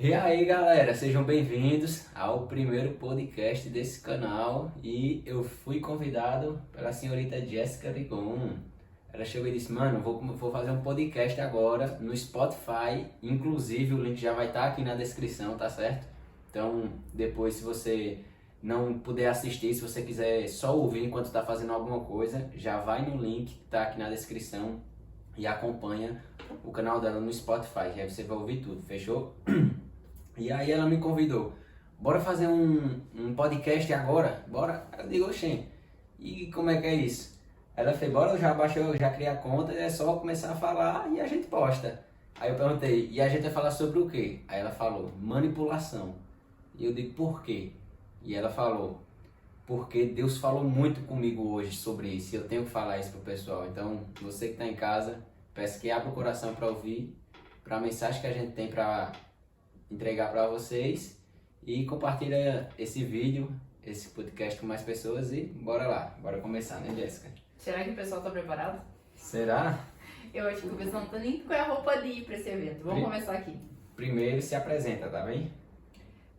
E aí galera, sejam bem-vindos ao primeiro podcast desse canal e eu fui convidado pela senhorita Jéssica Rigon. Ela chegou e disse, mano, vou fazer um podcast agora no Spotify, inclusive o link já vai estar aqui na descrição, tá certo? Então depois se você não puder assistir, se você quiser só ouvir enquanto está fazendo alguma coisa, já vai no link que tá aqui na descrição e acompanha o canal dela no Spotify, que aí você vai ouvir tudo, fechou? E aí ela me convidou, bora fazer um podcast agora? Bora? Eu digo, oxê, e como é que é isso? Ela fez, bora, eu já baixei, eu já criei a conta, é só começar a falar e a gente posta. Aí eu perguntei, e a gente vai falar sobre o quê? Aí ela falou, manipulação. E eu digo, por quê? E ela falou, porque Deus falou muito comigo hoje sobre isso, e eu tenho que falar isso pro pessoal. Então, você que está em casa, peço que abra o coração para ouvir, para a mensagem que a gente tem para entregar para vocês e compartilha esse vídeo, esse podcast com mais pessoas e bora lá, bora começar, né, Jéssica? Será que o pessoal tá preparado? Será? Eu acho que o pessoal não tá nem com a roupa de ir pra esse evento. Vamos começar aqui. Primeiro se apresenta, tá bem?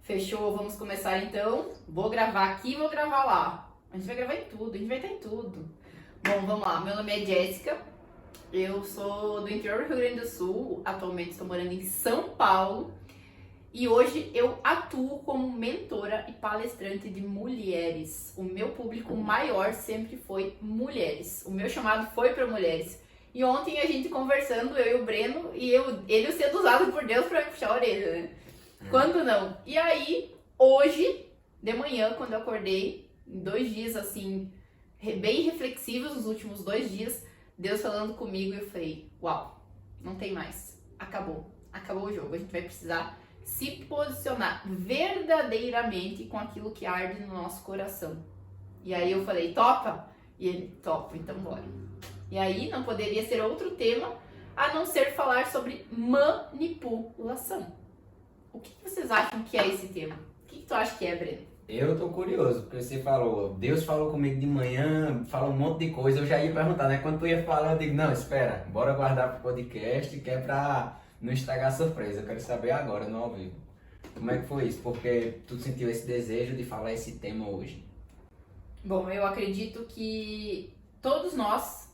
Fechou? Vamos começar então. Vou gravar aqui e vou gravar lá. A gente vai gravar em tudo, a gente vai estar em tudo. Bom, vamos lá. Meu nome é Jéssica. Eu sou do interior do Rio Grande do Sul. Atualmente estou morando em São Paulo. E hoje eu atuo como mentora e palestrante de mulheres. O meu público maior sempre foi mulheres. O meu chamado foi para mulheres. E ontem a gente conversando, eu e o Breno, e ele sendo usado por Deus para me puxar a orelha, né? Quando não? E aí, hoje, de manhã, quando eu acordei, em 2 dias assim, bem reflexivos, os últimos 2 dias, Deus falando comigo, eu falei, uau, não tem mais. Acabou o jogo. A gente vai precisar se posicionar verdadeiramente com aquilo que arde no nosso coração. E aí eu falei, topa? E ele, topa, então bora. E aí não poderia ser outro tema a não ser falar sobre manipulação. O que vocês acham que é esse tema? O que tu acha que é, Breno? Eu tô curioso, porque você falou, Deus falou comigo de manhã, falou um monte de coisa, eu já ia perguntar, né? Quando tu ia falar, eu digo, não, espera, bora guardar pro podcast, que é pra não estragar a surpresa, eu quero saber agora, no ao vivo. Como é que foi isso? Porque tu sentiu esse desejo de falar esse tema hoje? Bom, eu acredito que todos nós,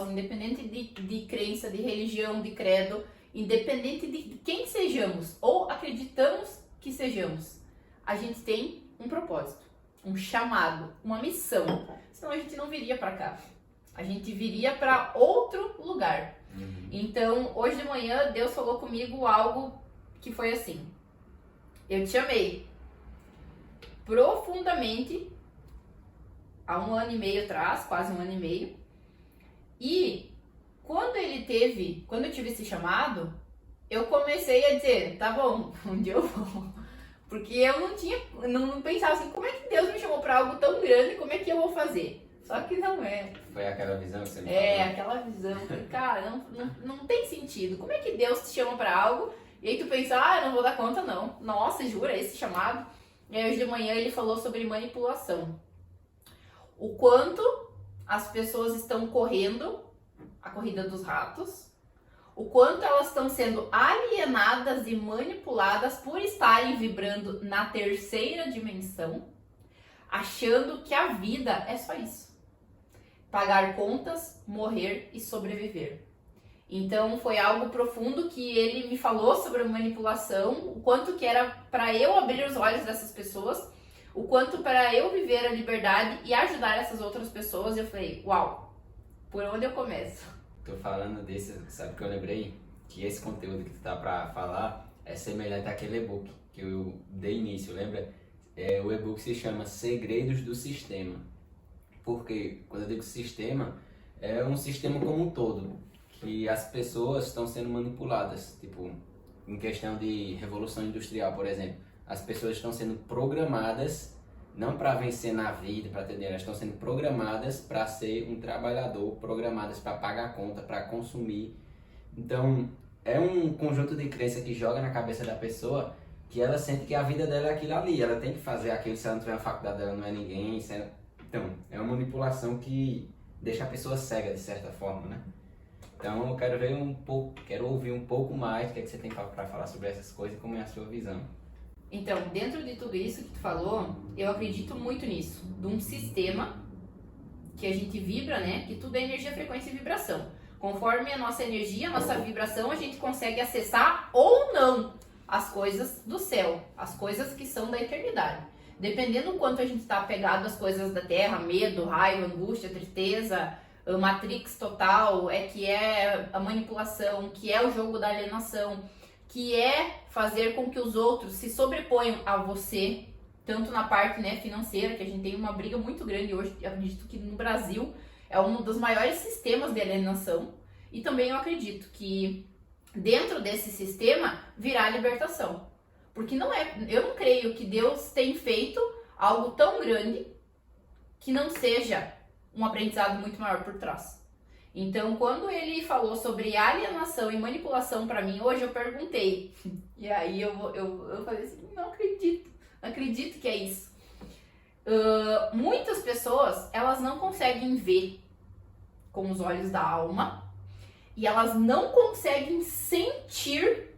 independente de crença, de religião, de credo, independente de quem sejamos ou acreditamos que sejamos, a gente tem um propósito, um chamado, uma missão. Senão a gente não viria para cá. A gente viria para outro lugar. Então, hoje de manhã, Deus falou comigo algo que foi assim. Eu te amei profundamente há 1 ano e meio atrás, quase 1 ano e meio. E quando eu tive esse chamado, eu comecei a dizer, tá bom, onde eu vou? Porque eu não pensava assim, como é que Deus me chamou para algo tão grande, como é que eu vou fazer? Só que não é. Foi aquela visão que você me É, falou? aquela visão, que, cara, não tem sentido. Como é que Deus te chama para algo e aí tu pensa, eu não vou dar conta não. Nossa, jura, esse chamado? E aí hoje de manhã ele falou sobre manipulação. O quanto as pessoas estão correndo a corrida dos ratos, o quanto elas estão sendo alienadas e manipuladas por estarem vibrando na terceira dimensão, achando que a vida é só isso. Pagar contas, morrer e sobreviver. Então foi algo profundo que ele me falou sobre a manipulação, o quanto que era para eu abrir os olhos dessas pessoas, o quanto para eu viver a liberdade e ajudar essas outras pessoas. Eu falei, uau, por onde eu começo? Tô falando desse, sabe que eu lembrei? Que esse conteúdo que tu tá pra falar é semelhante àquele e-book que eu dei início, lembra? O e-book se chama Segredos do Sistema. Porque quando eu digo sistema, é um sistema como um todo, que as pessoas estão sendo manipuladas, tipo, em questão de revolução industrial, por exemplo. As pessoas estão sendo programadas não para vencer na vida, para ter dinheiro, elas estão sendo programadas para ser um trabalhador, programadas para pagar a conta, para consumir. Então, é um conjunto de crença que joga na cabeça da pessoa que ela sente que a vida dela é aquilo ali, ela tem que fazer aquilo, se ela não tiver na faculdade dela não é ninguém. Então, é uma manipulação que deixa a pessoa cega de certa forma, né? Então eu quero ver um pouco, quero ouvir um pouco mais do que você tem para falar sobre essas coisas e como é a sua visão. Então, dentro de tudo isso que tu falou, eu acredito muito nisso, de um sistema que a gente vibra, né? Que tudo é energia, frequência e vibração. Conforme a nossa energia, a nossa vibração, a gente consegue acessar ou não as coisas do céu, as coisas que são da eternidade. Dependendo do quanto a gente está apegado às coisas da terra, medo, raiva, angústia, tristeza, matrix total, que é a manipulação, que é o jogo da alienação, que é fazer com que os outros se sobreponham a você, tanto na parte, né, financeira, que a gente tem uma briga muito grande hoje. Eu acredito que no Brasil é um dos maiores sistemas de alienação, e também eu acredito que dentro desse sistema virá a libertação. Porque eu não creio que Deus tenha feito algo tão grande que não seja um aprendizado muito maior por trás. Então, quando ele falou sobre alienação e manipulação para mim, hoje eu perguntei. E aí eu falei assim, não acredito que é isso. Muitas pessoas, elas não conseguem ver com os olhos da alma e elas não conseguem sentir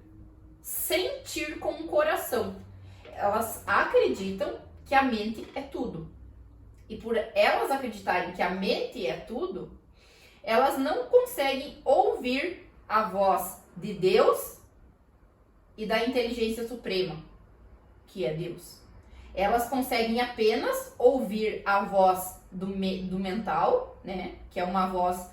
com o coração. Elas acreditam que a mente é tudo. E por elas acreditarem que a mente é tudo, elas não conseguem ouvir a voz de Deus e da inteligência suprema, que é Deus. Elas conseguem apenas ouvir a voz do mental, né? Que é uma voz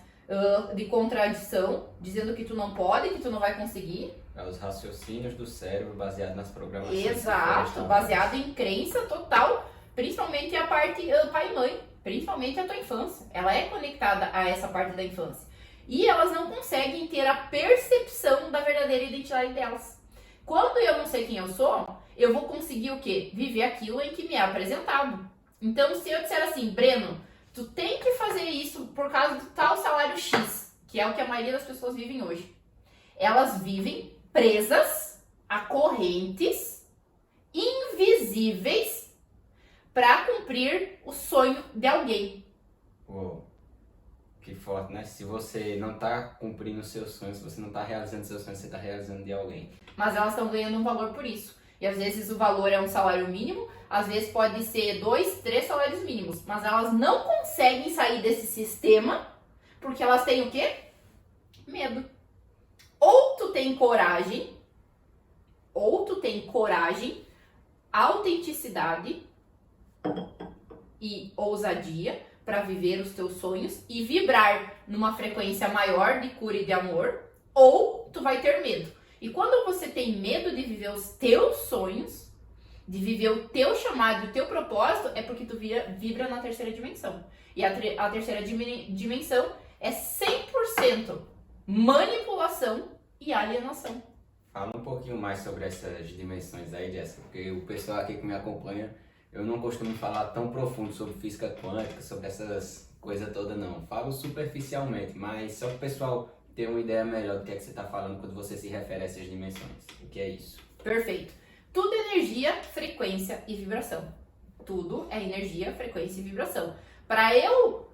de contradição, dizendo que tu não pode, que tu não vai conseguir. É os raciocínios do cérebro baseado nas programações. Exato, baseado em crença total, principalmente a parte pai e mãe, principalmente a tua infância. Ela é conectada a essa parte da infância. E elas não conseguem ter a percepção da verdadeira identidade delas. Quando eu não sei quem eu sou, eu vou conseguir o quê? Viver aquilo em que me é apresentado. Então, se eu disser assim, Breno, tu tem que fazer isso por causa do tal salário X, que é o que a maioria das pessoas vivem hoje. Elas vivem presas a correntes invisíveis para cumprir o sonho de alguém. Uou, que forte, né? Se você não tá cumprindo os seus sonhos, se você não tá realizando seus sonhos, você tá realizando de alguém. Mas elas estão ganhando um valor por isso. E às vezes o valor é um salário mínimo, às vezes pode ser 2, 3 salários mínimos. Mas elas não conseguem sair desse sistema porque elas têm o quê? Medo. Ou tu tem coragem, autenticidade e ousadia para viver os teus sonhos e vibrar numa frequência maior de cura e de amor, ou tu vai ter medo. E quando você tem medo de viver os teus sonhos, de viver o teu chamado, o teu propósito, é porque tu vibra na terceira dimensão. E a terceira dimensão é 100% manipulação e alienação. Fala um pouquinho mais sobre essas dimensões aí, Jéssica, porque o pessoal aqui que me acompanha, eu não costumo falar tão profundo sobre física quântica, sobre essas coisas todas não. Falo superficialmente, mas só para o pessoal ter uma ideia melhor do que é que você está falando quando você se refere a essas dimensões. O que é isso? Perfeito. Tudo é energia, frequência e vibração. Tudo é energia, frequência e vibração. Para eu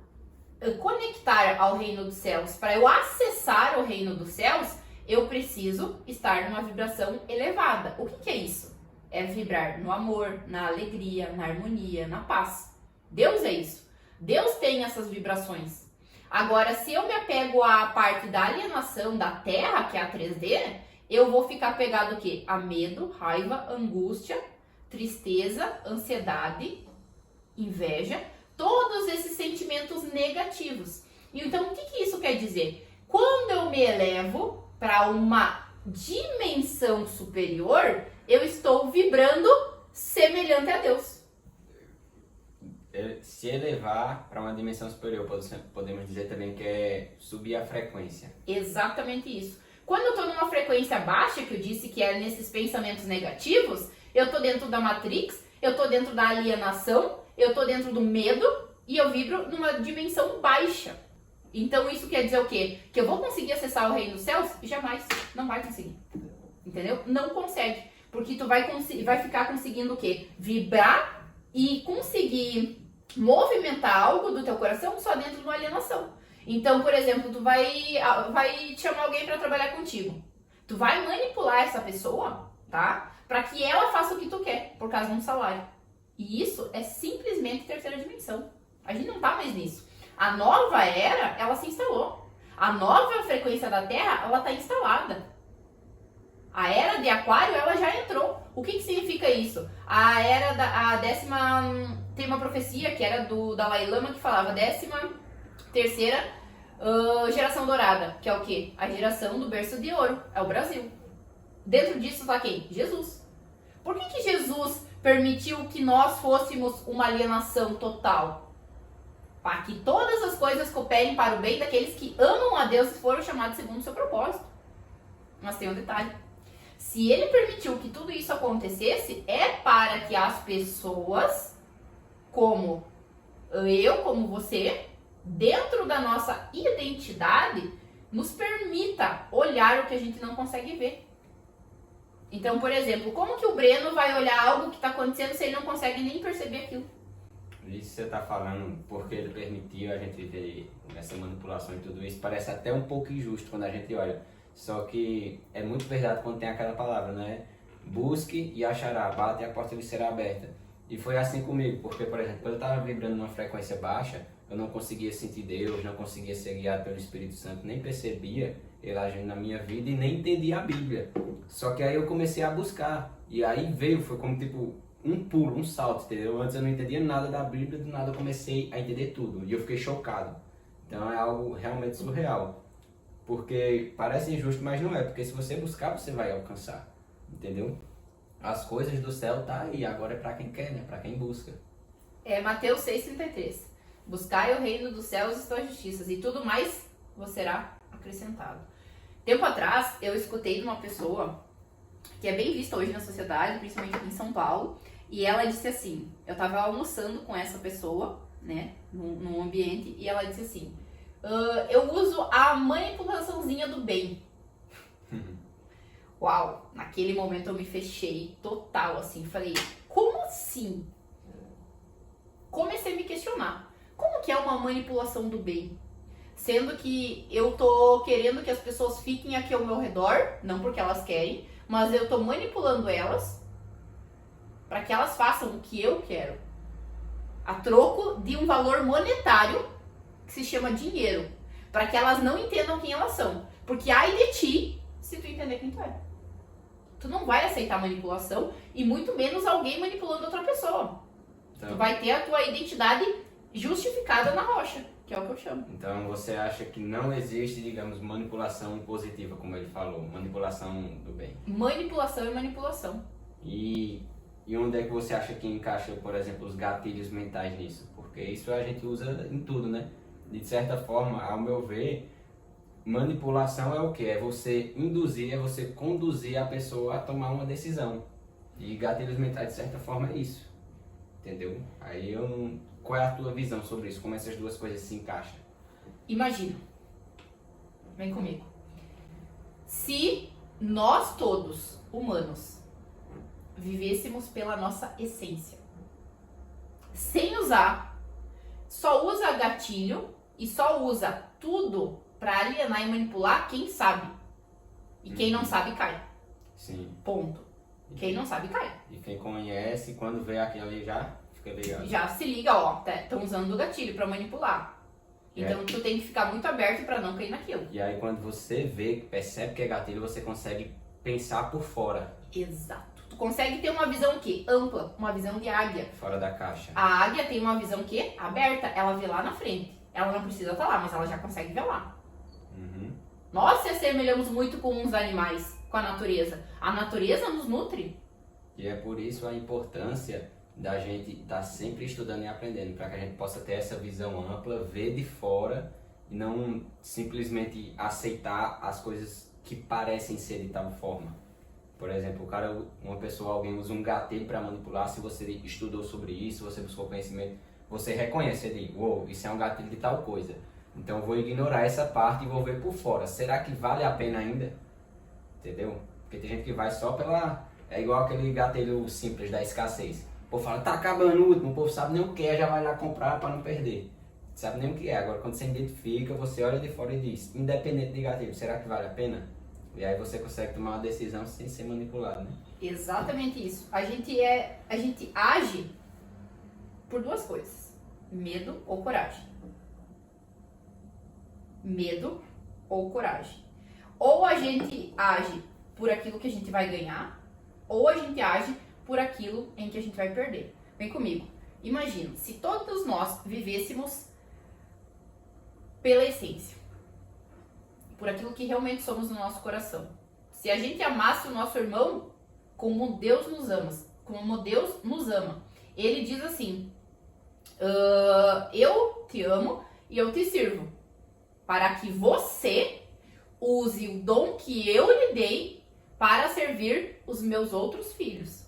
conectar ao reino dos céus, para eu acessar o reino dos céus, eu preciso estar numa vibração elevada. O que é isso? É vibrar no amor, na alegria, na harmonia, na paz. Deus é isso. Deus tem essas vibrações. Agora, se eu me apego à parte da alienação da Terra, que é a 3D, eu vou ficar apegado o quê? A medo, raiva, angústia, tristeza, ansiedade, inveja, todos esses sentimentos negativos. Então, o que isso quer dizer? Quando eu me elevo para uma dimensão superior, eu estou vibrando semelhante a Deus. Se elevar para uma dimensão superior, podemos dizer também que é subir a frequência. Exatamente isso. Quando eu estou numa frequência baixa, que eu disse que é nesses pensamentos negativos, eu estou dentro da Matrix, eu estou dentro da alienação, eu estou dentro do medo e eu vibro numa dimensão baixa. Então isso quer dizer o quê? Que eu vou conseguir acessar o reino dos céus? Jamais. Não vai conseguir. Entendeu? Não consegue. Porque tu vai ficar conseguindo o quê? Vibrar e conseguir movimentar algo do teu coração só dentro de uma alienação. Então, por exemplo, tu vai chamar alguém para trabalhar contigo. Tu vai manipular essa pessoa, tá? Para que ela faça o que tu quer, por causa de um salário. E isso é simplesmente terceira dimensão. A gente não tá mais nisso. A nova era, ela se instalou. A nova frequência da Terra, ela tá instalada. A era de Aquário, ela já entrou. O que significa isso? A era a décima... Tem uma profecia que era do Dalai Lama que falava 13ª geração dourada, que é o quê? A geração do berço de ouro, é o Brasil. Dentro disso está quem? Jesus. Por que Jesus permitiu que nós fôssemos uma alienação total? Para que todas as coisas cooperem para o bem daqueles que amam a Deus e foram chamados segundo o seu propósito. Mas tem um detalhe. Se ele permitiu que tudo isso acontecesse, é para que as pessoas, como eu, como você, dentro da nossa identidade, nos permita olhar o que a gente não consegue ver. Então, por exemplo, como que o Breno vai olhar algo que está acontecendo se ele não consegue nem perceber aquilo? Isso você está falando porque ele permitiu a gente ver essa manipulação e tudo isso. Parece até um pouco injusto quando a gente olha. Só que é muito verdade quando tem aquela palavra, né? Busque e achará, bate e a porta lhe será aberta. E foi assim comigo, porque, por exemplo, quando eu estava vibrando numa frequência baixa, eu não conseguia sentir Deus, não conseguia ser guiado pelo Espírito Santo, nem percebia ele agindo na minha vida e nem entendia a Bíblia. Só que aí eu comecei a buscar, e aí veio, foi como tipo um pulo, um salto, entendeu? Antes eu não entendia nada da Bíblia, do nada eu comecei a entender tudo, e eu fiquei chocado. Então é algo realmente surreal. Porque parece injusto, mas não é, porque se você buscar, você vai alcançar, entendeu? As coisas do céu tá aí, agora é para quem quer, né? Para quem busca. É Mateus 6,33. Buscai o reino dos céus e suas justiças, e tudo mais vos será acrescentado. Tempo atrás, eu escutei de uma pessoa que é bem vista hoje na sociedade, principalmente aqui em São Paulo, e ela disse assim, eu tava almoçando com essa pessoa, né, num ambiente, e ela disse assim, eu uso a manipulaçãozinha do bem. Uau, naquele momento eu me fechei total, assim, falei, como assim? Comecei a me questionar, como que é uma manipulação do bem? Sendo que eu tô querendo que as pessoas fiquem aqui ao meu redor, não porque elas querem, mas eu tô manipulando elas para que elas façam o que eu quero. A troco de um valor monetário que se chama dinheiro, para que elas não entendam quem elas são. Porque ai de ti se tu entender quem tu é. Tu não vai aceitar manipulação e muito menos alguém manipulando outra pessoa. Então, tu vai ter a tua identidade justificada na rocha, que é o que eu chamo. Então você acha que não existe, digamos, manipulação positiva, como ele falou, manipulação do bem? Manipulação é manipulação. E onde é que você acha que encaixa, por exemplo, os gatilhos mentais nisso? Porque isso a gente usa em tudo, né? De certa forma, ao meu ver, manipulação é o quê? É você induzir, é você conduzir a pessoa a tomar uma decisão. E gatilhos mentais, de certa forma, é isso. Entendeu? Aí eu não... Qual é a tua visão sobre isso? Como essas duas coisas se encaixam? Imagina. Vem comigo. Se nós todos, humanos, vivêssemos pela nossa essência, sem usar, só usa gatilho e só usa tudo para alienar e manipular quem sabe. E quem não sabe cai. Sim. Ponto. Quem não sabe cai. E quem conhece, quando vê aquilo ali já fica ligado. Já se liga, ó, estão usando o gatilho para manipular. Então tu tem que ficar muito aberto para não cair naquilo. E aí quando você vê, percebe que é gatilho, você consegue pensar por fora. Exato. Tu consegue ter uma visão o quê? Ampla, uma visão de águia. Fora da caixa. A águia tem uma visão o quê? Aberta, ela vê lá na frente. Ela não precisa estar lá, mas ela já consegue ver lá. Uhum. Nós se assemelhamos muito com os animais, com a natureza. A natureza nos nutre. E é por isso a importância da gente estar sempre estudando e aprendendo, para que a gente possa ter essa visão ampla, ver de fora e não simplesmente aceitar as coisas que parecem ser de tal forma. Por exemplo, alguém usa um gatilho para manipular, se você estudou sobre isso, você buscou conhecimento, você reconhece, ele, isso é um gatilho de tal coisa. Então eu vou ignorar essa parte e vou ver por fora. Será que vale a pena ainda? Entendeu? Porque tem gente que vai só pela... É igual aquele gatilho simples da escassez. O povo fala, tá acabando o último, o povo sabe nem o que é, já vai lá comprar para não perder. sabe nem o que é. Agora, quando você identifica, você olha de fora e diz, independente de negativo, será que vale a pena? E aí você consegue tomar uma decisão sem ser manipulado, né? Exatamente isso. A gente age por duas coisas: medo ou coragem. Medo ou coragem. Ou a gente age por aquilo que a gente vai ganhar, ou a gente age por aquilo em que a gente vai perder. Vem comigo. Imagina, se todos nós vivêssemos pela essência, por aquilo que realmente somos no nosso coração. Se a gente amasse o nosso irmão como Deus nos ama, ele diz assim, eu te amo e eu te sirvo, para que você use o dom que eu lhe dei para servir os meus outros filhos.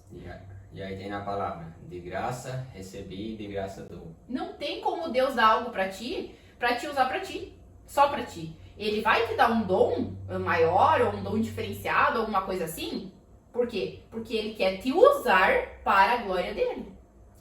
E aí tem na palavra, de graça recebi, de graça dou. Não tem como Deus dar algo para te usar para ti, só para ti. Ele vai te dar um dom maior ou um dom diferenciado, alguma coisa assim. Por quê? Porque ele quer te usar para a glória dele.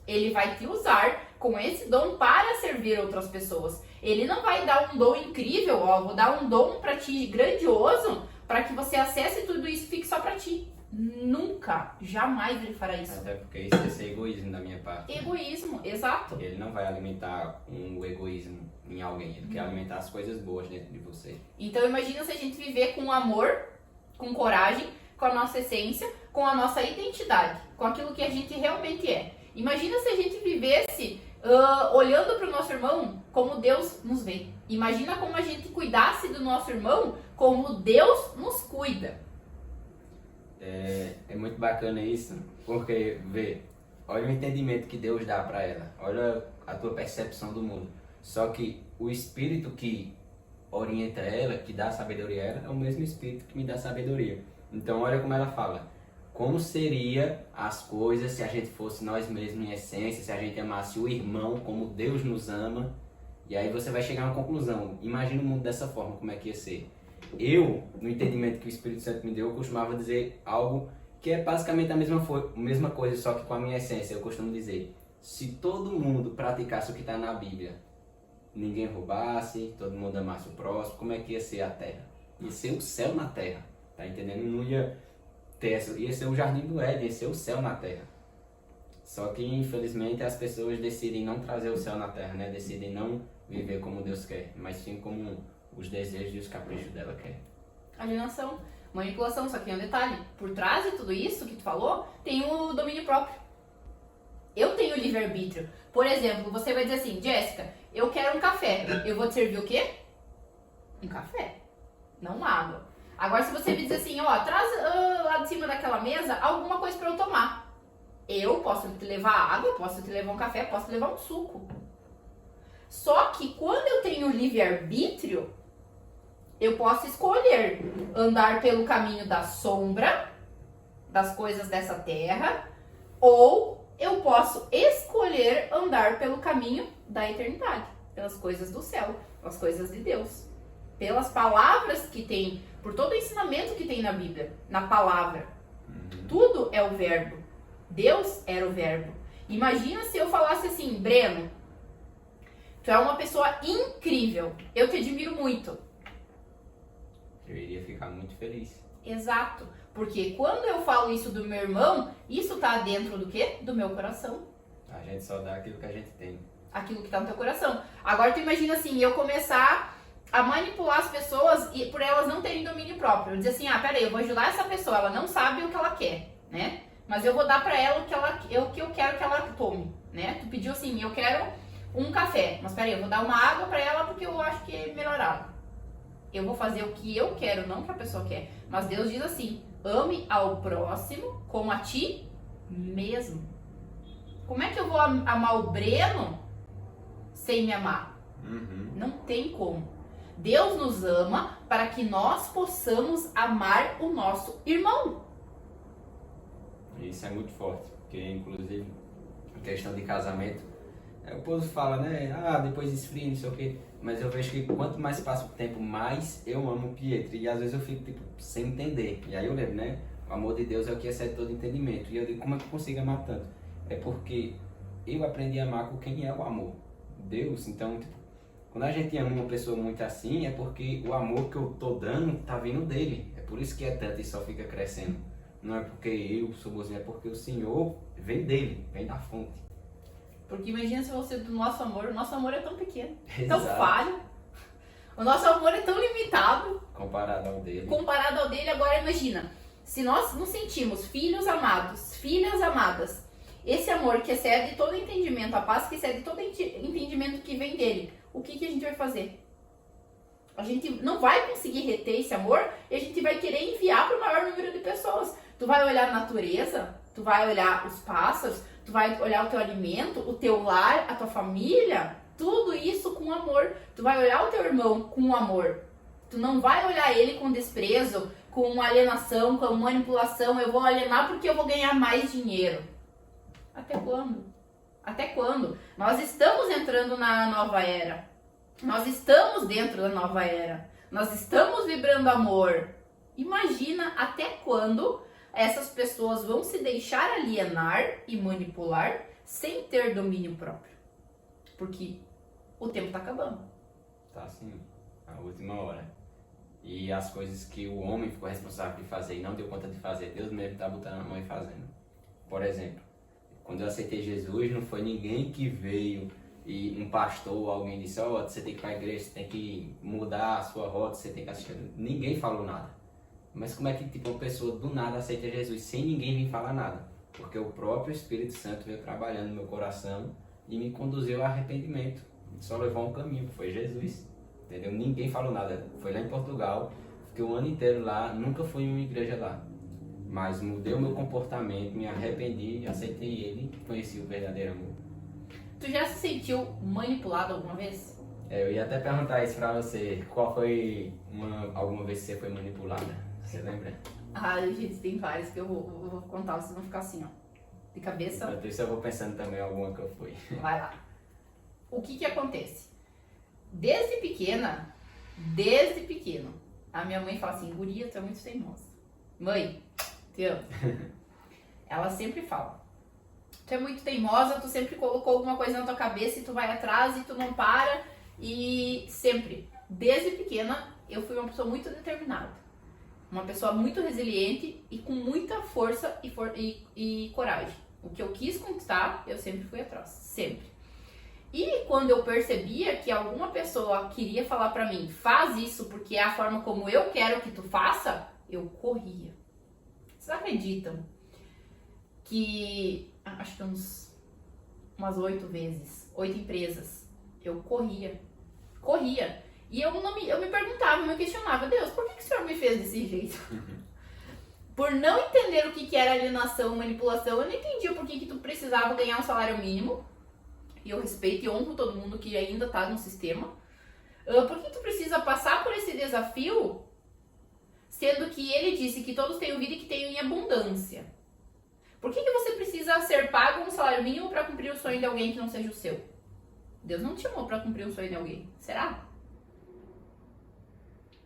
Ele vai te usar com esse dom para servir outras pessoas. Ele não vai dar um dom incrível, vou dar um dom para ti grandioso, para que você acesse tudo isso e fique só para ti. Nunca, jamais ele fará isso. Até porque isso é ser egoísmo da minha parte. Egoísmo, exato. Ele não vai alimentar o egoísmo em alguém, ele quer alimentar as coisas boas dentro de você. Então imagina se a gente viver com amor, com coragem, com a nossa essência, com a nossa identidade, com aquilo que a gente realmente é. Imagina se a gente vivesse olhando para o nosso irmão como Deus nos vê. Imagina como a gente cuidasse do nosso irmão como Deus nos cuida. É muito bacana isso, porque, olha o entendimento que Deus dá para ela, olha a tua percepção do mundo. Só que o Espírito que orienta ela, que dá sabedoria a ela, é o mesmo Espírito que me dá sabedoria. Então olha como ela fala, como seria as coisas se a gente fosse nós mesmos em essência, se a gente amasse o irmão como Deus nos ama. E aí você vai chegar a uma conclusão, imagina o mundo dessa forma, como é que ia ser. Eu, no entendimento que o Espírito Santo me deu, eu costumava dizer algo que é basicamente a mesma coisa, só que com a minha essência. Eu costumo dizer, se todo mundo praticasse o que está na Bíblia, ninguém roubasse, todo mundo amasse o próximo, como é que ia ser a terra? Ia ser o céu na terra, tá entendendo? Não ia ter ia ser o jardim do Éden, ia ser o céu na terra. Só que, infelizmente, as pessoas decidem não trazer o céu na terra, né? Decidem não viver como Deus quer, mas sim como os desejos e os caprichos dela querem. Alienação, manipulação, só que tem um detalhe. Por trás de tudo isso que tu falou, tem o domínio próprio. Eu tenho livre-arbítrio. Por exemplo, você vai dizer assim, Jéssica, eu quero um café. Eu vou te servir o quê? Um café, não água. Agora, se você me dizer assim, traz lá de cima daquela mesa alguma coisa para eu tomar. Eu posso te levar água, posso te levar um café, posso te levar um suco. Só que quando eu tenho livre-arbítrio, eu posso escolher andar pelo caminho da sombra, das coisas dessa terra, ou eu posso escolher andar pelo caminho da eternidade, pelas coisas do céu, pelas coisas de Deus, pelas palavras que tem, por todo o ensinamento que tem na Bíblia, na palavra. Tudo é o verbo. Deus era o verbo. Imagina se eu falasse assim, Breno, tu é uma pessoa incrível, eu te admiro muito. Eu iria ficar muito feliz. Exato, porque quando eu falo isso do meu irmão, isso tá dentro do quê? Do meu coração. A gente só dá aquilo que a gente tem. Aquilo que tá no teu coração. Agora tu imagina assim, eu começar a manipular as pessoas e por elas não terem domínio próprio. Eu dizer assim, peraí, eu vou ajudar essa pessoa, ela não sabe o que ela quer, né? Mas eu vou dar pra ela o que eu quero que ela tome, né? Tu pediu assim, eu quero um café, mas peraí, eu vou dar uma água pra ela porque eu acho que é melhorado. Eu vou fazer o que eu quero, não o que a pessoa quer. Mas Deus diz assim, ame ao próximo como a ti mesmo. Como é que eu vou amar o Breno sem me amar? Não tem como. Deus nos ama para que nós possamos amar o nosso irmão. Isso é muito forte, porque inclusive a questão de casamento, o povo fala, né, depois esfria, não sei o quê, mas eu vejo que quanto mais passa o tempo, mais eu amo o Pietro, e às vezes eu fico tipo, sem entender, e aí eu lembro, né, o amor de Deus é o que excede todo entendimento, e eu digo, como é que eu consigo amar tanto? É porque eu aprendi a amar com quem é o amor, Deus. Então, tipo, Quando a gente ama uma pessoa muito assim, é porque o amor que eu tô dando tá vindo dele. É por isso que é tanto e só fica crescendo. Não é porque eu sou bonzinho, é porque o Senhor vem dele, vem da fonte. Porque imagina se você do nosso amor, o nosso amor é tão pequeno, Exato. tão falho. O nosso amor é tão limitado. Comparado ao dele. Comparado ao dele, agora imagina. Se nós nos sentimos filhos amados, filhas amadas, esse amor que excede todo entendimento, a paz que excede todo entendimento que vem dele, o que a gente vai fazer? A gente não vai conseguir reter esse amor e a gente vai querer enviar para o maior número de pessoas. Tu vai olhar a natureza, tu vai olhar os pássaros, tu vai olhar o teu alimento, o teu lar, a tua família, tudo isso com amor. Tu vai olhar o teu irmão com amor. Tu não vai olhar ele com desprezo, com alienação, com manipulação. Eu vou alienar porque eu vou ganhar mais dinheiro. Até quando? Até quando? Nós estamos entrando na nova era. Nós estamos dentro da nova era. Nós estamos vibrando amor. Imagina até quando essas pessoas vão se deixar alienar e manipular sem ter domínio próprio. Porque o tempo tá acabando. Tá assim, a última hora. E as coisas que o homem ficou responsável de fazer e não deu conta de fazer, Deus mesmo tá botando a mão e fazendo. Por exemplo, quando eu aceitei Jesus, não foi ninguém que veio e um pastor ou alguém disse, ó, você tem que ir pra igreja, você tem que mudar a sua rota, você tem que assistir. Ninguém falou nada. Mas como é que tipo, uma pessoa do nada aceita Jesus sem ninguém vir falar nada? Porque o próprio Espírito Santo veio trabalhando no meu coração e me conduziu ao arrependimento. Só levou um caminho, foi Jesus. Entendeu? Ninguém falou nada. Foi lá em Portugal, fiquei um ano inteiro lá, nunca fui em uma igreja lá. Mas mudei o meu comportamento, me arrependi, aceitei ele e conheci o verdadeiro amor. Tu já se sentiu manipulado alguma vez? Eu ia até perguntar isso pra você. Qual foi alguma vez que você foi manipulada? Você lembra? Ah, gente, tem várias que eu vou contar, vocês vão ficar assim, ó. De cabeça. Enquanto isso eu vou pensando também em alguma que eu fui. Vai lá. O que acontece? Desde pequeno, a minha mãe fala assim, guria, tu é muito teimosa. Mãe, te amo. Ela sempre fala, tu é muito teimosa, tu sempre colocou alguma coisa na tua cabeça e tu vai atrás e tu não para. E sempre, desde pequena, eu fui uma pessoa muito determinada. Uma pessoa muito resiliente e com muita força e coragem. O que eu quis conquistar, eu sempre fui atrás. Sempre. E quando eu percebia que alguma pessoa queria falar pra mim, faz isso porque é a forma como eu quero que tu faça, eu corria. Vocês acreditam que, acho que umas 8 vezes, 8 empresas, eu corria. E eu me perguntava, eu me questionava, Deus, por que o Senhor me fez desse jeito? Por não entender o que era alienação, manipulação, eu não entendia por que tu precisava ganhar um salário mínimo. E eu respeito e honro todo mundo que ainda tá no sistema. Por que tu precisa passar por esse desafio, sendo que ele disse que todos têm vida e que têm em abundância? Por que você precisa ser pago um salário mínimo para cumprir o sonho de alguém que não seja o seu? Deus não te chamou para cumprir um sonho de alguém. Será?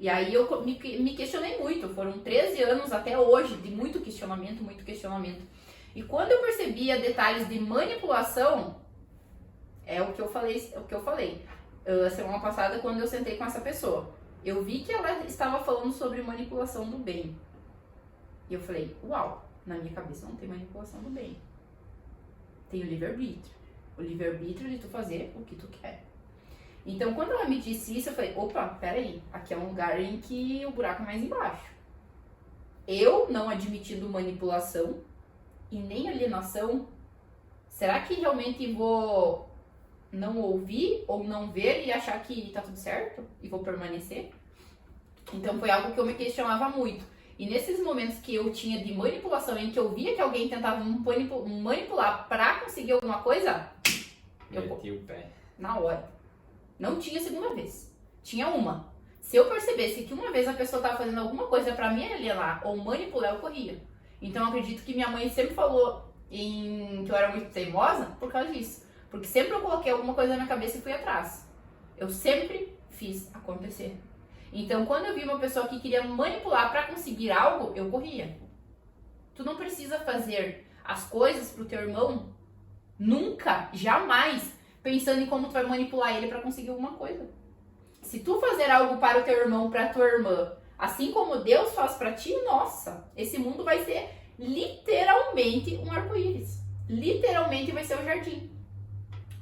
E aí eu me questionei muito. Foram 13 anos até hoje de muito questionamento. E quando eu percebia detalhes de manipulação, é o que eu falei. Semana passada, quando eu sentei com essa pessoa, eu vi que ela estava falando sobre manipulação do bem. E eu falei, uau, na minha cabeça não tem manipulação do bem. Tem o livre-arbítrio. O livre-arbítrio de tu fazer o que tu quer. Então, quando ela me disse isso, eu falei, opa, peraí, aqui é um lugar em que o buraco é mais embaixo. Eu não admitindo manipulação e nem alienação, será que realmente vou não ouvir ou não ver e achar que tá tudo certo e vou permanecer? Então foi algo que eu me questionava muito. E nesses momentos que eu tinha de manipulação, em que eu via que alguém tentava manipular pra conseguir alguma coisa, eu meti o pé. Na hora. Não tinha segunda vez. Tinha uma. Se eu percebesse que uma vez a pessoa tava fazendo alguma coisa pra me alienar ou manipular, eu corria. Então eu acredito que minha mãe sempre falou que eu era muito teimosa por causa disso. Porque sempre eu coloquei alguma coisa na minha cabeça e fui atrás. Eu sempre fiz acontecer. Então, quando eu vi uma pessoa que queria manipular para conseguir algo, eu corria. Tu não precisa fazer as coisas pro teu irmão nunca, jamais, pensando em como tu vai manipular ele para conseguir alguma coisa. Se tu fazer algo para o teu irmão, para a tua irmã, assim como Deus faz para ti, nossa, esse mundo vai ser literalmente um arco-íris. Literalmente vai ser um jardim.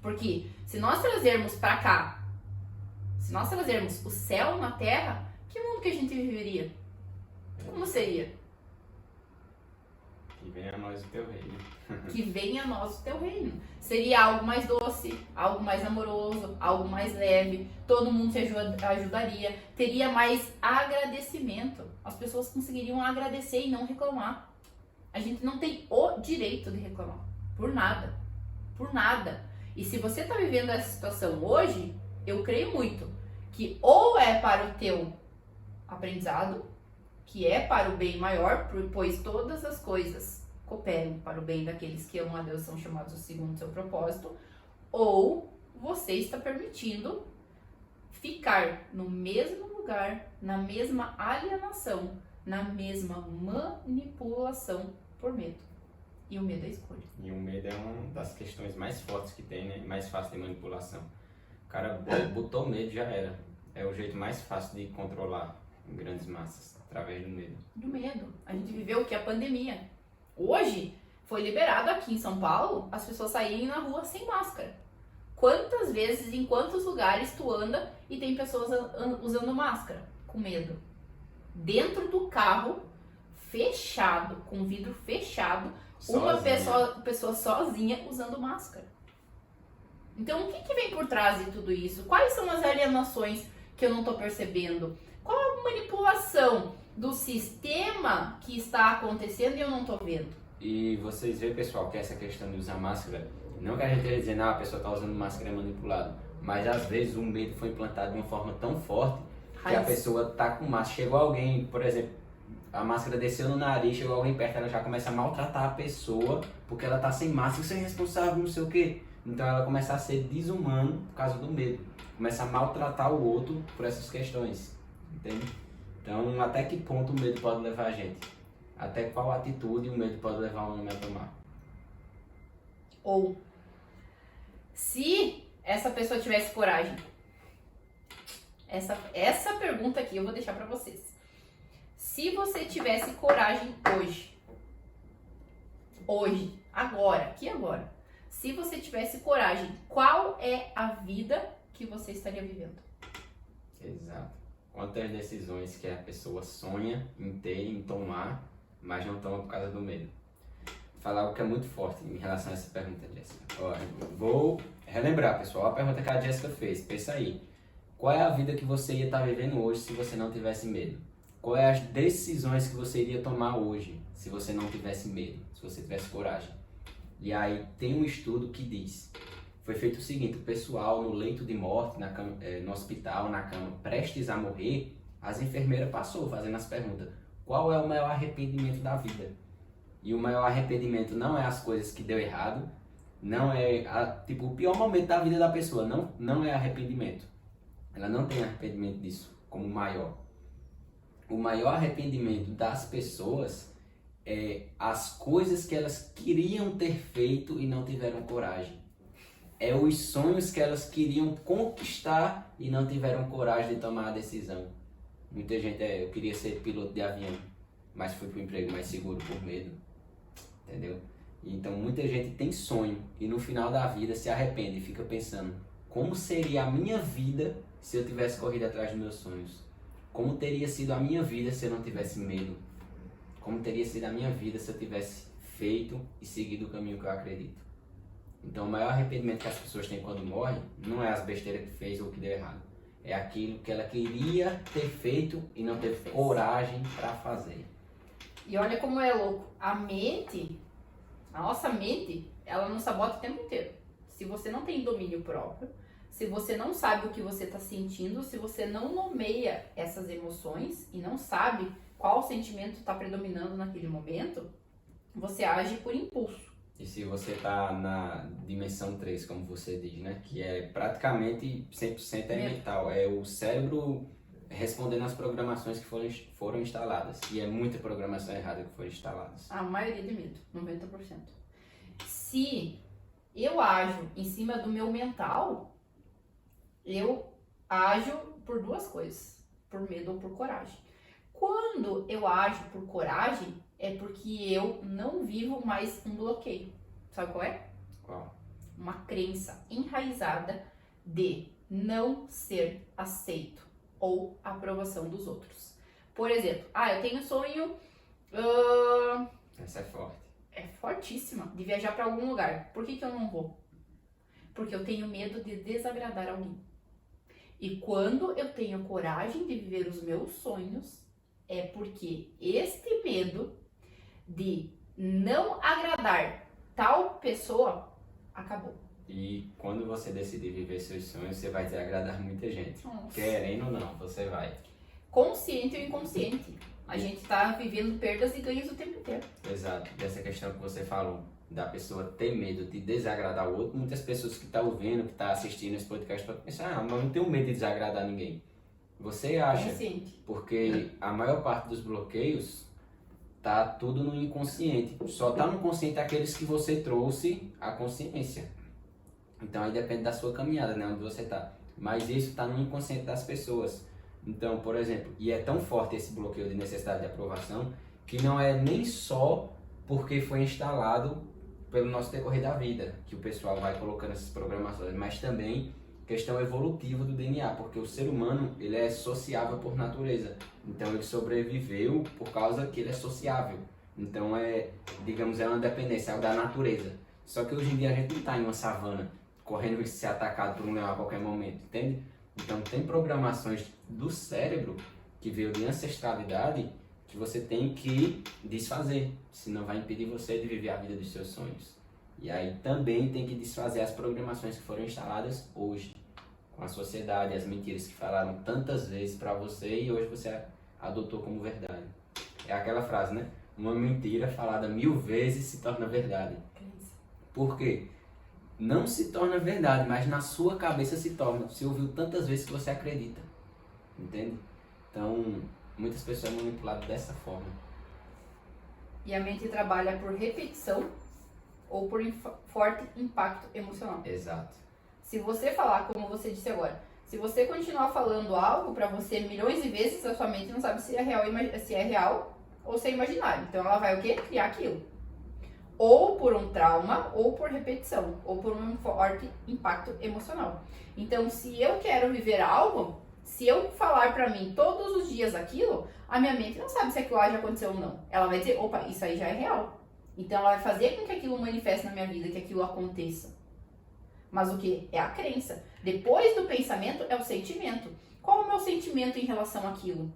Porque se nós trazermos para cá, se nós trazermos o céu na terra, que mundo que a gente viveria? Como seria? Que venha a nós o teu reino. Que venha a nós o teu reino. Seria algo mais doce, algo mais amoroso, algo mais leve. Todo mundo se ajudaria. Teria mais agradecimento. As pessoas conseguiriam agradecer e não reclamar. A gente não tem o direito de reclamar. Por nada. Por nada. E se você está vivendo essa situação hoje, eu creio muito que ou é para o teu aprendizado, que é para o bem maior, pois todas as coisas cooperam para o bem daqueles que amam a Deus, são chamados segundo o seu propósito, ou você está permitindo ficar no mesmo lugar, na mesma alienação, na mesma manipulação por medo. E o medo é escolha. E o medo é uma das questões mais fortes que tem, né? Mais fácil de manipulação. O cara botou medo, já era. É o jeito mais fácil de controlar grandes massas, através do medo. Do medo. A gente viveu o que? A pandemia. Hoje, foi liberado aqui em São Paulo as pessoas saírem na rua sem máscara. Quantas vezes, em quantos lugares tu anda e tem pessoas usando máscara, com medo? Dentro do carro, fechado, com vidro fechado, uma pessoa sozinha usando máscara. Então, o que vem por trás de tudo isso? Quais são as alienações que eu não estou percebendo? Qual a manipulação do sistema que está acontecendo e eu não estou vendo? E vocês veem, pessoal, que essa questão de usar máscara, não que a gente esteja dizendo, a pessoa está usando máscara é manipulado, mas às vezes o medo foi implantado de uma forma tão forte que a pessoa tá com máscara. Chegou alguém, por exemplo, a máscara desceu no nariz, chegou alguém perto, ela já começa a maltratar a pessoa porque ela tá sem máscara, você é irresponsável, não sei o quê. Então ela começa a ser desumano por causa do medo. Começa a maltratar o outro por essas questões, entende? Então, até que ponto o medo pode levar a gente? Até qual atitude o medo pode levar um homem a tomar? Ou, se essa pessoa tivesse coragem, essa pergunta aqui eu vou deixar pra vocês. Se você tivesse coragem hoje, agora, aqui e agora, se você tivesse coragem, qual é a vida que você estaria vivendo? Exato. Quantas decisões que a pessoa sonha em ter, em tomar, mas não toma por causa do medo? Vou falar algo que é muito forte em relação a essa pergunta, Jéssica. Vou relembrar, pessoal, a pergunta que a Jéssica fez. Pensa aí. Qual é a vida que você ia estar vivendo hoje se você não tivesse medo? Quais as decisões que você iria tomar hoje se você não tivesse medo, se você tivesse coragem? E aí tem um estudo que diz, foi feito o seguinte, o pessoal no leito de morte, no hospital, na cama, prestes a morrer, as enfermeiras passou fazendo as perguntas, qual é o maior arrependimento da vida? E o maior arrependimento não é as coisas que deu errado, não é o pior momento da vida da pessoa, não é arrependimento. Ela não tem arrependimento disso como maior. O maior arrependimento das pessoas é as coisas que elas queriam ter feito e não tiveram coragem. É os sonhos que elas queriam conquistar e não tiveram coragem de tomar a decisão. Muita gente eu queria ser piloto de avião, mas fui para o emprego mais seguro por medo. Entendeu? Então muita gente tem sonho e no final da vida se arrepende e fica pensando, como seria a minha vida se eu tivesse corrido atrás dos meus sonhos? Como teria sido a minha vida se eu não tivesse medo? Como teria sido a minha vida se eu tivesse feito e seguido o caminho que eu acredito? Então o maior arrependimento que as pessoas têm quando morrem não é as besteiras que fez ou que deu errado. É aquilo que ela queria ter feito e não teve coragem para fazer. E olha como é louco. A nossa mente, ela nos sabota o tempo inteiro. Se você não tem domínio próprio, se você não sabe o que você está sentindo, se você não nomeia essas emoções e não sabe qual sentimento está predominando naquele momento, você age por impulso. E se você está na dimensão 3, como você diz, né? Que é praticamente 100% mental. É o cérebro respondendo às programações que foram instaladas. E é muita programação errada que foi instalada. A maioria de medo, 90%. Se eu ajo em cima do meu mental, eu ajo por duas coisas, por medo ou por coragem. Quando eu ajo por coragem, é porque eu não vivo mais um bloqueio. Sabe qual é? Qual? Uma crença enraizada de não ser aceito ou aprovação dos outros. Por exemplo, eu tenho sonho, Essa é forte. é fortíssima, de viajar para algum lugar. Por que eu não vou? Porque eu tenho medo de desagradar alguém. E quando eu tenho coragem de viver os meus sonhos, é porque este medo de não agradar tal pessoa acabou. E quando você decidir viver seus sonhos, você vai desagradar muita gente. Nossa. Querendo ou não, você vai. Consciente ou inconsciente. A gente tá vivendo perdas e ganhos o tempo inteiro. Exato. Dessa questão que você falou, da pessoa ter medo de desagradar o outro, muitas pessoas que estão ouvindo, que estão assistindo esse podcast, podem pensar, mas eu não tenho medo de desagradar ninguém. Você acha, Consciente. porque a maior parte dos bloqueios tá tudo no inconsciente. Só tá no consciente aqueles que você trouxe à consciência. Então aí depende da sua caminhada, né, onde você tá. Mas isso tá no inconsciente das pessoas. Então, por exemplo, e é tão forte esse bloqueio de necessidade de aprovação, que não é nem só porque foi instalado pelo nosso decorrer da vida, que o pessoal vai colocando essas programações, mas também questão evolutiva do DNA, porque o ser humano, ele é sociável por natureza. Então ele sobreviveu por causa que ele é sociável. Então digamos, é uma dependência, é algo da natureza. Só que hoje em dia a gente não está em uma savana, correndo risco de ser atacado por um leão a qualquer momento, entende? Então tem programações do cérebro que veio de ancestralidade que você tem que desfazer, senão vai impedir você de viver a vida dos seus sonhos. E aí também tem que desfazer as programações que foram instaladas hoje, com a sociedade, as mentiras que falaram tantas vezes para você e hoje você adotou como verdade. É aquela frase, né? Uma mentira falada 1000 vezes se torna verdade. Por quê? Não se torna verdade, mas na sua cabeça se torna. Você ouviu tantas vezes que você acredita. Entende? Então, muitas pessoas são manipuladas dessa forma. E a mente trabalha por repetição ou por forte impacto emocional. Exato. Se você falar, como você disse agora, se você continuar falando algo pra você milhões de vezes, a sua mente não sabe se é real ou se é imaginário. Então ela vai o quê? Criar aquilo. Ou por um trauma, ou por repetição, ou por um forte impacto emocional. Então, se eu quero viver algo, se eu falar pra mim todos os dias aquilo, a minha mente não sabe se aquilo lá já aconteceu ou não. Ela vai dizer, opa, isso aí já é real. Então ela vai fazer com que aquilo manifeste na minha vida, que aquilo aconteça. Mas o que? É a crença. Depois do pensamento é o sentimento. Qual é o meu sentimento em relação àquilo?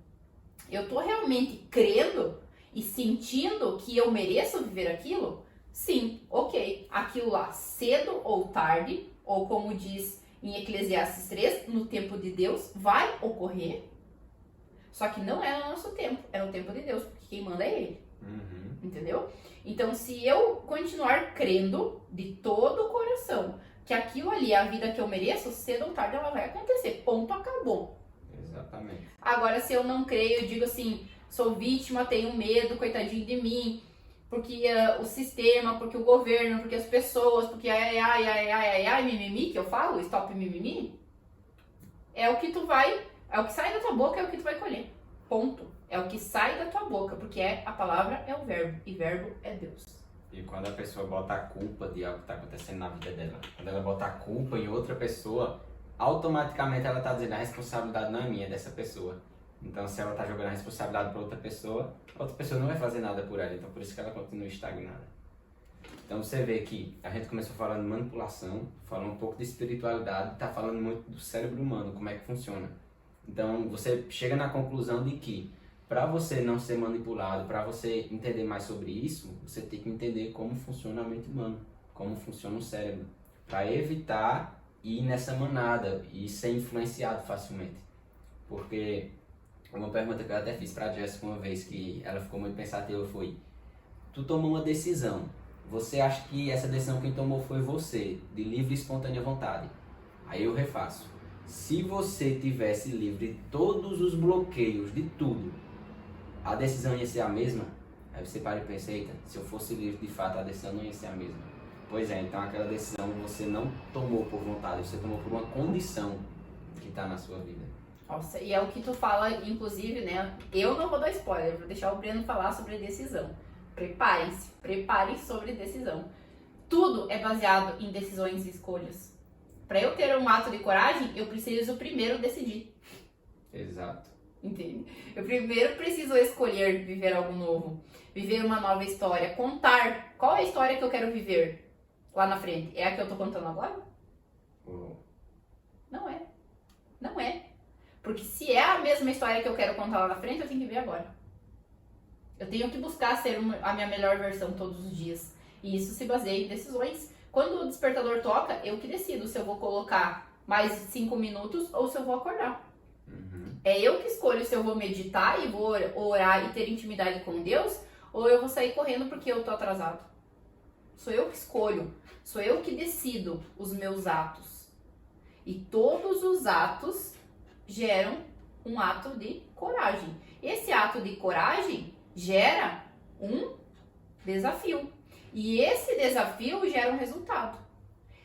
Eu tô realmente crendo e sentindo que eu mereço viver aquilo? Sim, ok. Aquilo lá, cedo ou tarde, ou como diz em Eclesiastes 3, no tempo de Deus, vai ocorrer. Só que não é no nosso tempo, é no tempo de Deus, porque quem manda é Ele. Entendeu? Então, se eu continuar crendo de todo o coração que aquilo ali é a vida que eu mereço, cedo ou tarde ela vai acontecer. Ponto, acabou. Exatamente. Agora, se eu não creio, eu digo assim, sou vítima, tenho medo, coitadinho de mim, porque o sistema, porque o governo, porque as pessoas, porque mimimi, que eu falo, stop mimimi, é o que tu vai, é o que sai da tua boca, é o que tu vai colher. Ponto. É o que sai da tua boca, porque a palavra é o verbo, e verbo é Deus. E quando a pessoa bota a culpa de algo que está acontecendo na vida dela, quando ela bota a culpa em outra pessoa, automaticamente ela está dizendo a responsabilidade não é minha, é dessa pessoa. Então se ela está jogando a responsabilidade para outra pessoa não vai fazer nada por ela, então por isso que ela continua estagnada. Então você vê que a gente começou falando de manipulação, falando um pouco de espiritualidade, está falando muito do cérebro humano, como é que funciona. Então você chega na conclusão de que para você não ser manipulado, para você entender mais sobre isso, você tem que entender como funciona a mente humana, como funciona o cérebro, para evitar ir nessa manada e ser influenciado facilmente. Porque uma pergunta que eu até fiz para a Jéssica uma vez, que ela ficou muito pensativa, foi: tu tomou uma decisão, você acha que essa decisão quem tomou foi você, de livre e espontânea vontade? Aí eu refaço: se você tivesse livre de todos os bloqueios, de tudo, a decisão ia ser a mesma? Aí você para e pensa: eita, se eu fosse livre de fato, a decisão não ia ser a mesma. Pois é, então aquela decisão você não tomou por vontade, você tomou por uma condição que está na sua vida. Nossa, e é o que tu fala, inclusive, né? Eu não vou dar spoiler, vou deixar o Breno falar sobre decisão. Preparem-se sobre decisão. Tudo é baseado em decisões e escolhas. Para eu ter um ato de coragem, eu preciso primeiro decidir. Exato. Entende? Eu primeiro preciso escolher viver algo novo, viver uma nova história, contar qual é a história que eu quero viver lá na frente. É a que eu tô contando agora? Não é. Não é. Porque se é a mesma história que eu quero contar lá na frente, eu tenho que ver agora. Eu tenho que buscar ser a minha melhor versão todos os dias. E isso se baseia em decisões. Quando o despertador toca, eu que decido se eu vou colocar mais 5 minutos ou se eu vou acordar. É eu que escolho se eu vou meditar e vou orar e ter intimidade com Deus, ou eu vou sair correndo porque eu tô atrasado. Sou eu que escolho. Sou eu que decido os meus atos. E todos os atos geram um ato de coragem. Esse ato de coragem gera um desafio. E esse desafio gera um resultado.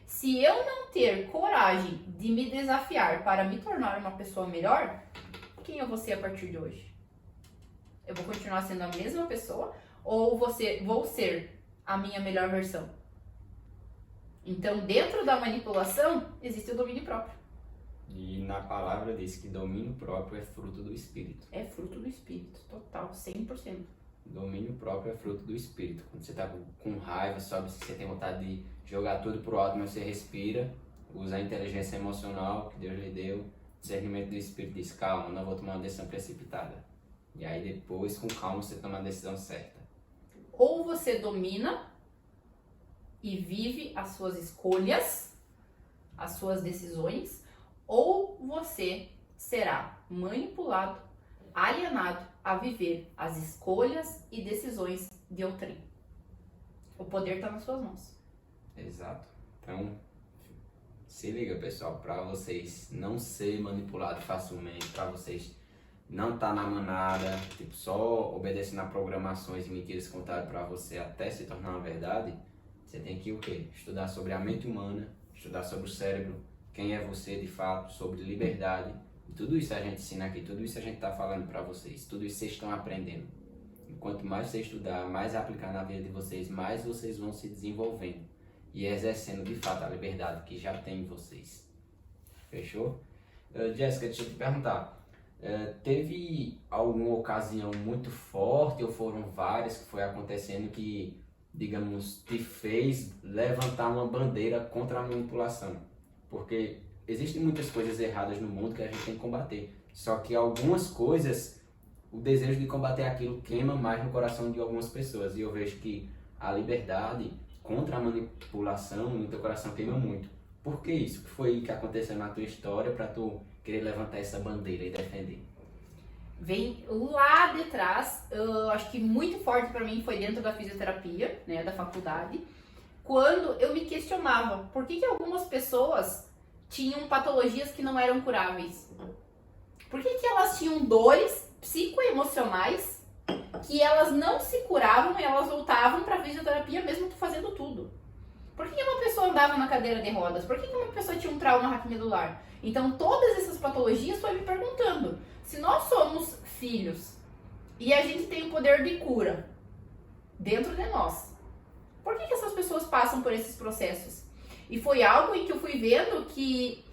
Se eu não ter coragem de me desafiar para me tornar uma pessoa melhor, quem eu vou ser a partir de hoje? Eu vou continuar sendo a mesma pessoa ou vou ser a minha melhor versão? Então, dentro da manipulação, existe o domínio próprio. E na palavra diz que domínio próprio é fruto do Espírito. É fruto do Espírito, total, 100%. Domínio próprio é fruto do Espírito. Quando você tá com raiva, sobe, se você tem vontade de jogar tudo pro alto, mas você respira, usa a inteligência emocional que Deus lhe deu, discernimento do Espírito, diz, calma, não vou tomar uma decisão precipitada. E aí depois, com calma, você toma a decisão certa. Ou você domina e vive as suas escolhas, as suas decisões, ou você será manipulado, alienado a viver as escolhas e decisões de outrem. O poder está nas suas mãos. Exato. Então, se liga, pessoal, para vocês não ser manipulados facilmente, para vocês não estar na manada, tipo, só obedecendo a programações e mentiras contadas para você até se tornar uma verdade, você tem que o quê? Estudar sobre a mente humana, estudar sobre o cérebro, quem é você de fato, sobre liberdade. E tudo isso a gente ensina aqui, tudo isso a gente está falando para vocês, tudo isso vocês estão aprendendo. E quanto mais você estudar, mais aplicar na vida de vocês, mais vocês vão se desenvolvendo e exercendo de fato a liberdade que já tem em vocês. Fechou? Jéssica, deixa eu te perguntar. Teve alguma ocasião muito forte ou foram várias que foi acontecendo que, digamos, te fez levantar uma bandeira contra a manipulação? Porque existem muitas coisas erradas no mundo que a gente tem que combater. Só que algumas coisas, o desejo de combater aquilo queima mais no coração de algumas pessoas. E eu vejo que a liberdade contra a manipulação no teu coração queima muito. Por que isso? O que foi que aconteceu na tua história para tu querer levantar essa bandeira e defender? Vem lá de trás, eu acho que muito forte para mim foi dentro da fisioterapia, né, da faculdade, quando eu me questionava por que algumas pessoas tinham patologias que não eram curáveis. Por que elas tinham dores psicoemocionais que elas não se curavam e elas voltavam para a fisioterapia mesmo fazendo tudo? Por que uma pessoa andava na cadeira de rodas? Por que uma pessoa tinha um trauma raquimedular? Então, todas essas patologias foi me perguntando, se nós somos filhos e a gente tem o poder de cura dentro de nós, por que essas pessoas passam por esses processos? E foi algo em que eu fui vendo que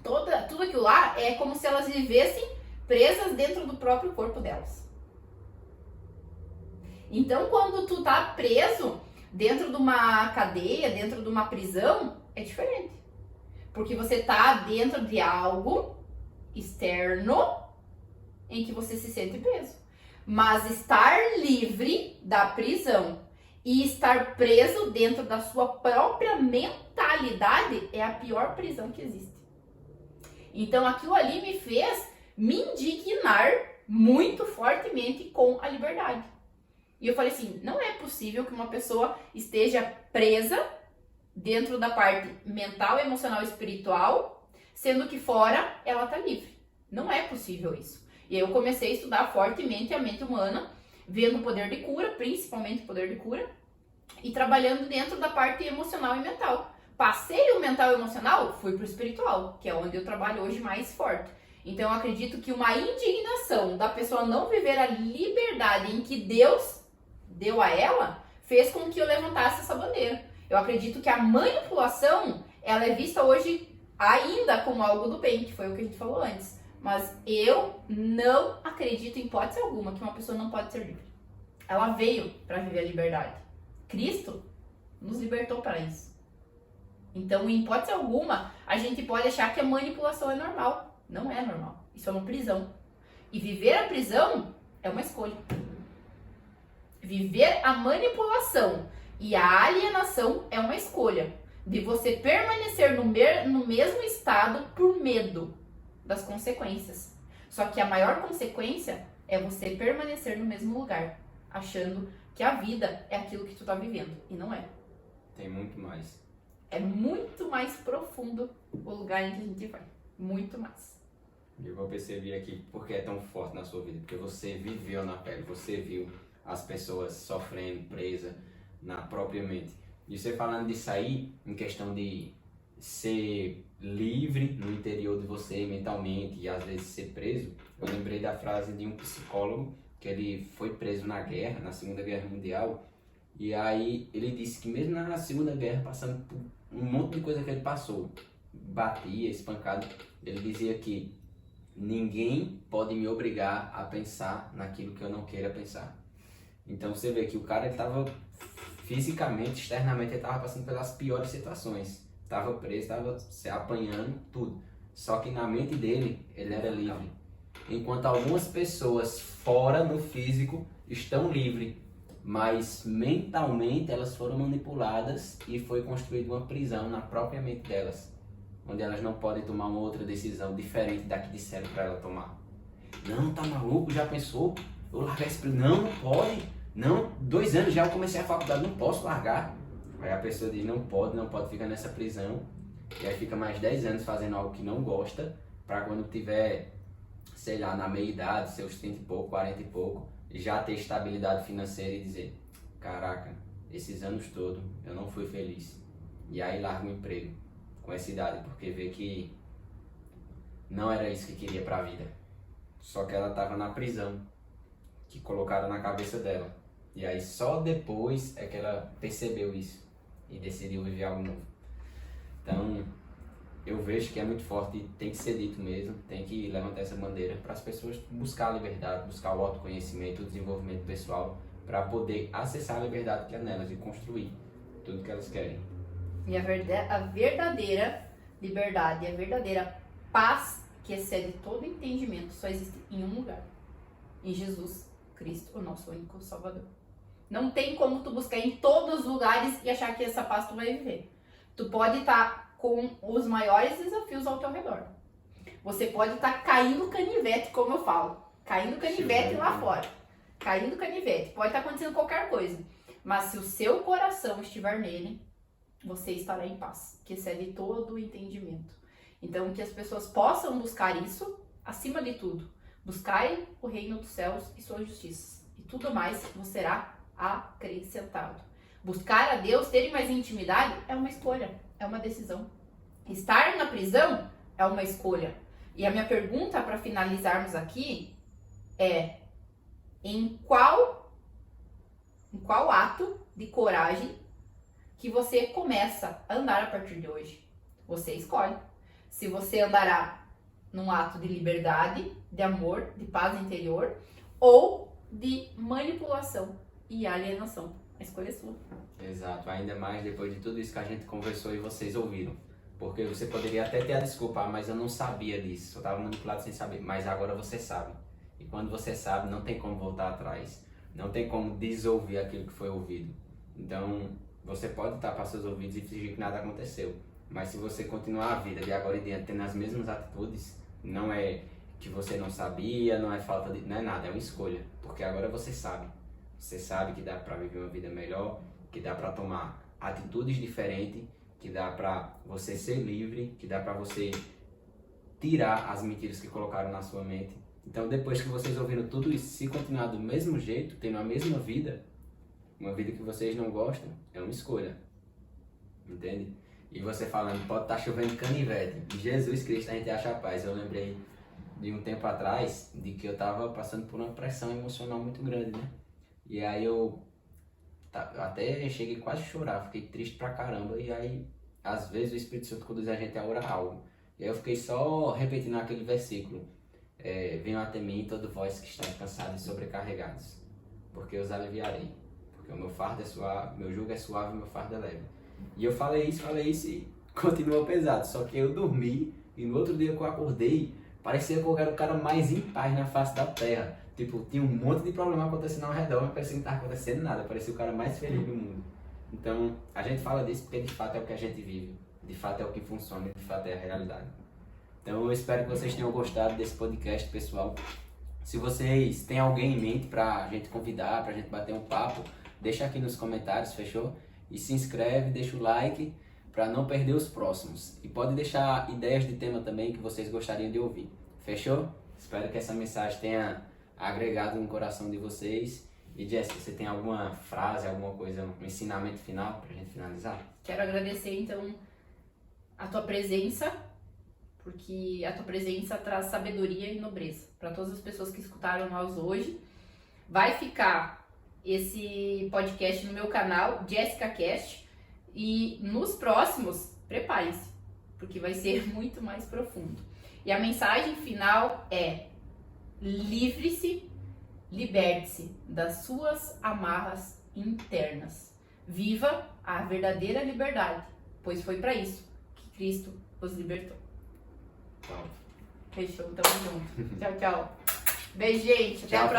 tudo aquilo lá é como se elas vivessem presas dentro do próprio corpo delas. Então, quando tu tá preso dentro de uma cadeia, dentro de uma prisão, é diferente. Porque você tá dentro de algo externo em que você se sente preso. Mas estar livre da prisão e estar preso dentro da sua própria mentalidade é a pior prisão que existe. Então aquilo ali me fez me indignar muito fortemente com a liberdade. E eu falei assim, não é possível que uma pessoa esteja presa dentro da parte mental, emocional e espiritual, sendo que fora ela tá livre. Não é possível isso. E aí eu comecei a estudar fortemente a mente humana, vendo o poder de cura, principalmente o poder de cura, e trabalhando dentro da parte emocional e mental. Passei o mental e emocional, fui pro espiritual, que é onde eu trabalho hoje mais forte. Então eu acredito que uma indignação da pessoa não viver a liberdade em que Deus deu a ela, fez com que eu levantasse essa bandeira. Eu acredito que a manipulação, ela é vista hoje ainda como algo do bem, que foi o que a gente falou antes. Mas eu não acredito em hipótese alguma que uma pessoa não pode ser livre. Ela veio para viver a liberdade. Cristo nos libertou para isso. Então, em hipótese alguma, a gente pode achar que a manipulação é normal. Não é normal. Isso é uma prisão. E viver a prisão é uma escolha. Viver a manipulação e a alienação é uma escolha. De você permanecer no mesmo estado por medo das consequências. Só que a maior consequência é você permanecer no mesmo lugar, achando que a vida é aquilo que tu tá vivendo. E não é. Tem muito mais. É muito mais profundo o lugar em que a gente vai. Muito mais. Eu vou perceber aqui porque é tão forte na sua vida. Porque você viveu na pele, você viu as pessoas sofrendo, presas na própria mente. E você falando de sair, em questão de ser livre no interior de você mentalmente e às vezes ser preso, eu lembrei da frase de um psicólogo que ele foi preso na guerra, na Segunda Guerra Mundial, e aí ele disse que mesmo na Segunda Guerra, passando por um monte de coisa que ele passou, batia, espancado, ele dizia que ninguém pode me obrigar a pensar naquilo que eu não queira pensar. Então você vê que o cara estava fisicamente, externamente, ele estava passando pelas piores situações. Estava preso, estava se apanhando, tudo. Só que na mente dele, ele era livre. Enquanto algumas pessoas fora no físico estão livres, mas mentalmente elas foram manipuladas e foi construída uma prisão na própria mente delas, onde elas não podem tomar uma outra decisão diferente da que disseram para ela tomar. Não, tá maluco? Já pensou? Eu largar esse prisão? Não, não pode. Não, 2 anos já eu comecei a faculdade, não posso largar. Aí a pessoa diz, não pode ficar nessa prisão. E aí fica mais 10 anos fazendo algo que não gosta, para quando tiver, sei lá, na meia idade, seus 30 e pouco, 40 e pouco, já ter estabilidade financeira e dizer, caraca, esses anos todos eu não fui feliz. E aí larga o emprego com essa idade, porque vê que não era isso que queria para a vida. Só que ela estava na prisão, que colocaram na cabeça dela. E aí só depois é que ela percebeu isso e decidiu viver algo novo. Então, eu vejo que é muito forte e tem que ser dito mesmo, tem que levantar essa bandeira para as pessoas buscar a liberdade, buscar o autoconhecimento, o desenvolvimento pessoal, para poder acessar a liberdade que é nelas e construir tudo que elas querem. E a verdadeira liberdade, a verdadeira paz que excede todo entendimento só existe em um lugar. Em Jesus Cristo, o nosso único Salvador. Não tem como tu buscar em todos os lugares e achar que essa paz tu vai viver. Tu pode estar com os maiores desafios ao teu redor. Você pode estar caindo canivete, como eu falo. Caindo canivete lá fora. Caindo canivete. Pode estar acontecendo qualquer coisa. Mas se o seu coração estiver nele, você estará em paz, que excede todo o entendimento. Então, que as pessoas possam buscar isso, acima de tudo. Buscai o reino dos céus e sua justiça. E tudo mais vos será acrescentado. Buscar a Deus, ter mais intimidade, é uma escolha, é uma decisão. Estar na prisão é uma escolha. E a minha pergunta para finalizarmos aqui é: em qual ato de coragem que você começa a andar a partir de hoje? Você escolhe. Se você andará num ato de liberdade, de amor, de paz interior ou de manipulação e alienação. A escolha é sua. Exato, ainda mais depois de tudo isso que a gente conversou e vocês ouviram. Porque você poderia até ter a desculpa, mas eu não sabia disso, eu estava manipulado sem saber, mas agora você sabe. E quando você sabe, não tem como voltar atrás, não tem como desouvir aquilo que foi ouvido. Então, você pode tapar seus ouvidos e fingir que nada aconteceu, mas se você continuar a vida de agora em diante tendo as mesmas atitudes, não é que você não sabia, não é falta de... não é nada, é uma escolha, porque agora você sabe. Você sabe que dá para viver uma vida melhor, que dá para tomar atitudes diferentes, que dá para você ser livre, que dá para você tirar as mentiras que colocaram na sua mente. Então, depois que vocês ouviram tudo isso, se continuar do mesmo jeito, tendo a mesma vida, uma vida que vocês não gostam, é uma escolha. Entende? E você falando, pode estar chovendo canivete. Em Jesus Cristo a gente acha paz. Eu lembrei de um tempo atrás, de que eu tava passando por uma pressão emocional muito grande, né? E aí eu até cheguei quase a chorar, fiquei triste pra caramba. E aí, às vezes, o Espírito Santo conduz a gente a orar algo. E aí eu fiquei só repetindo aquele versículo. Venham até mim todo vós que estáis cansados e sobrecarregados, porque eu os aliviarei. Porque o meu fardo é suave, meu jugo é suave, meu fardo é leve. E eu falei isso e continuou pesado. Só que eu dormi e no outro dia que eu acordei, parecia que eu era o cara mais em paz na face da terra. Tipo, tinha um monte de problema acontecendo ao redor, mas parecia que não estava acontecendo nada. Parecia o cara mais feliz do mundo. Então, a gente fala disso porque de fato é o que a gente vive. De fato é o que funciona, de fato é a realidade. Então, eu espero que vocês tenham gostado desse podcast, pessoal. Se vocês têm alguém em mente pra gente convidar, pra gente bater um papo, deixa aqui nos comentários, fechou? E se inscreve, deixa o like para não perder os próximos. E pode deixar ideias de tema também que vocês gostariam de ouvir. Fechou? Espero que essa mensagem tenha agregado no coração de vocês. E Jéssica, você tem alguma frase, alguma coisa, um ensinamento final pra gente finalizar? Quero agradecer então a tua presença, porque a tua presença traz sabedoria e nobreza para todas as pessoas que escutaram nós hoje. Vai ficar esse podcast no meu canal, Jessica Cast, e nos próximos, prepare-se, porque vai ser muito mais profundo. E a mensagem final é: livre-se, liberte-se das suas amarras internas. Viva a verdadeira liberdade, pois foi para isso que Cristo os libertou. Tchau. Fechou, tamo junto. Tchau, tchau. Beijo, gente. Até a próxima.